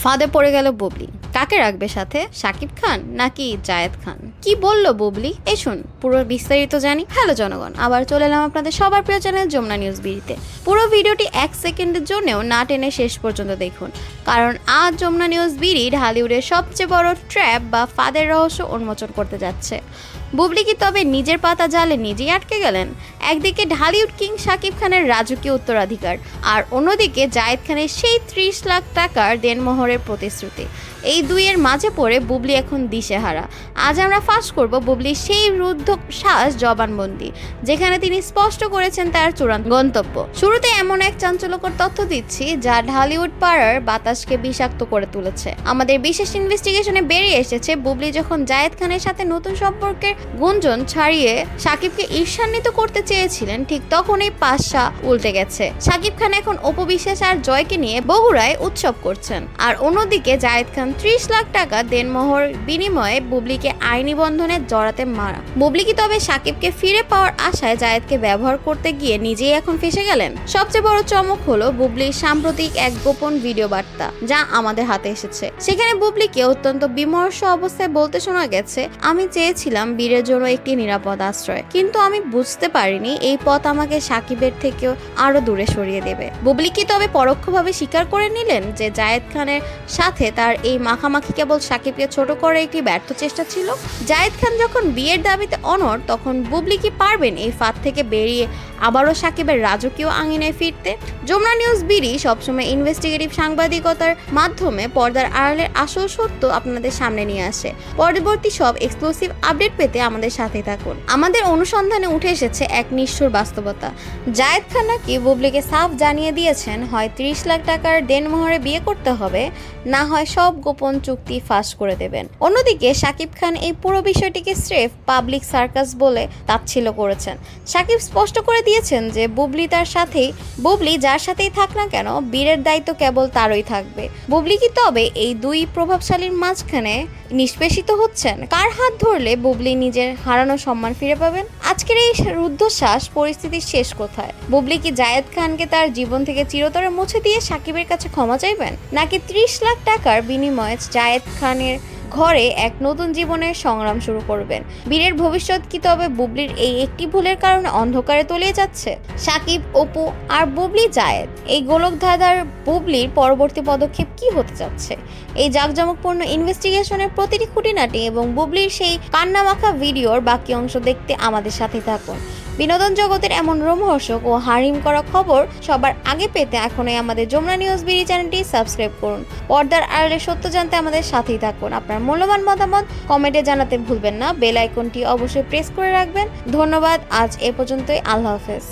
ফাঁদে পড়ে গেল বুবলি। কাকে রাখবে সাথে, শাকিব খান নাকি জায়েদ খান? কি বলল বুবলি, এসুন পুরো বিস্তারিত জানি। হ্যালো জনগণ, আবার চলে এলাম আপনাদের সবার প্রিয় চ্যানেল যমুনা নিউজ বিডিতে। পুরো ভিডিওটি 1 সেকেন্ডের জন্যও না টেনে শেষ পর্যন্ত দেখুন, কারণ আজ যমুনা নিউজ বিডি ঢালিউডের সবচেয়ে বড় ট্র্যাপ বা ফাঁদের রহস্য উন্মোচন করতে যাচ্ছে। বুবলি কি তবে নিজের পাতা জালে নিজেই আটকে গেলেন? একদিকে ঢালিউড কিং শাকিব খানের রাজকীয় উত্তরাধিকার, আর অন্যদিকে জায়েদ খানের সেই 30 লাখ টাকার দেনমোহরের প্রতিশ্রুতি। এই দুইয়ের মাঝে পড়ে বুবলি এখন দিশেহারা। আজ আমরা ফাঁস করব বুবলির সেই রুদ্ধশ্বাস জবানবন্দি, যেখানে তিনি স্পষ্ট করেছেন তার চূড়ান্ত গন্তব্য। শুরুতে এমন এক চাঞ্চল্যকর তথ্য দিচ্ছি যা ঢালিউড পাড়ার বাতাসকে বিষাক্ত করে তুলেছে। আমাদের বিশেষ ইনভেস্টিগেশনে বেরিয়ে এসেছে, বুবলি যখন জায়েদ খানের সাথে নতুন সম্পর্কের গুঞ্জন ছাড়িয়ে শাকিবকে ঈর্ষান্বিত করতে চেয়েছিলেন, ঠিক তখনই পাশা উল্টে গেছে। শাকিব খান এখন অপবিশ্বাস আর জয়কে নিয়ে বগুড়ায় উৎসব করছেন, আর অন্যদিকে জায়েদ খান 30 লাখ টাকা দেনমোহর বিনিময়ে বুবলিকে আইনি বন্ধনে জড়াতে মারা। বুবলি কি তবে শাকিবকে ফিরে পাওয়ার আশায় জায়েদকে ব্যবহার করতে গিয়ে নিজেই এখন ফেসে গেলেন? সবচেয়ে বড় চমক হলো বুবলির সাম্প্রতিক এক গোপন ভিডিও বার্তা, যা আমাদের হাতে এসেছে। সেখানে বুবলিকে অত্যন্ত বিমর্ষ অবস্থায় বলতে শোনা গেছে, আমি চেয়েছিলাম বীরের জন্য একটি নিরাপদ আশ্রয়, কিন্তু আমি বুঝতে পারিনি এই পথ আমাকে শাকিবের থেকেও আরো দূরে সরিয়ে দেবে। বুবলি কি তবে পরোক্ষভাবে স্বীকার করে নিলেন যে জায়েদ খানের সাথে তার এই মাখামাখি কেবল শাকিবকে ছোট করে একটি ব্যর্থ চেষ্টা ছিল? জায়েদ খান যখন বিয়ের দাবিতে অনড়, তখন বুবলি কি পারবেন এই ফাঁদ থেকে বেরিয়ে আবারও শাকিবের রাজকীয় আঙিনায় ফিরতে? যমুনা নিউজ বিডি সবসময় ইনভেস্টিগেটিভ সাংবাদিকতার মাধ্যমে পর্দার আড়ালের আসল সত্য আপনাদের সামনে নিয়ে আসে। পরবর্তী সব এক্সক্লুসিভ আপডেট পেতে আমাদের সাথে থাকুন। আমাদের অনুসন্ধানে উঠে এসেছে এক নিষ্ঠুর বাস্তবতা। জায়েদ খান নাকি বুবলিকে সাফ জানিয়ে দিয়েছেন, হয় 30 লাখ টাকার দেনমোহরে বিয়ে করতে হবে, না হয় সব গোপন চুক্তি ফাঁস করে দেবেন। অন্যদিকে শাকিব খান এই পুরো বিষয়টিকে স্রেফ পাবলিক সার্কাস বলে তাচ্ছিল্য করেছেন। শাকিব স্পষ্ট করে দিয়েছেন যে বুবলি যার সাথেই থাক না কেন, বীরের দায়িত্ব কেবল তারই থাকবে। বুবলি কি তবে এই দুই প্রভাবশালীর মাঝখানে নিষ্পেষিত হচ্ছেন? কার হাত ধরলে বুবলি নিজের হারানো সম্মান ফিরে পাবেন? আজকের এই রুদ্ধশ্বাস পরিস্থিতির শেষ কোথায়? বুবলি কি জায়েদ খানকে তার জীবন থেকে চিরতরে মুছে দিয়ে শাকিবের কাছে ক্ষমা চাইবেন, নাকি 30 লাখ টাকার বিনিময়ে জায়েদ খানের ঘরে এক নতুন জীবনের সংগ্রাম শুরু করবেন? বীরের ভবিষ্যৎ কি তবে বুবলির এই একটি ভুলের কারণে অন্ধকারে তলিয়ে যাচ্ছে? শাকিব, অপু আর বুবলি জায়েদ, এই গোলকধাঁধার বুবলির পরবর্তী পদক্ষেপ কি হতে যাচ্ছে? এই জাঁকজমকপূর্ণ ইনভেস্টিগেশনের প্রতিটি খুঁটিনাটি এবং বুবলির সেই কান্নামাখা ভিডিওর বাকি অংশ দেখতে আমাদের সাথে থাকুন। বিনোদন জগতের এমন রোমহর্ষক ও হারিম করা খবর সবার আগে পেতে এখনই আমাদের যমুনা নিউজ বিডি চ্যানেলটি সাবস্ক্রাইব করুন। পর্দার আড়ালে সত্য জানতে আমাদের সাথেই থাকুন। আপনার মূল্যবান মতামত কমেন্টে জানাতে ভুলবেন না। বেল আইকনটি অবশ্যই প্রেস করে রাখবেন। ধন্যবাদ। আজ এ পর্যন্তই। আল্লাহ হাফেজ।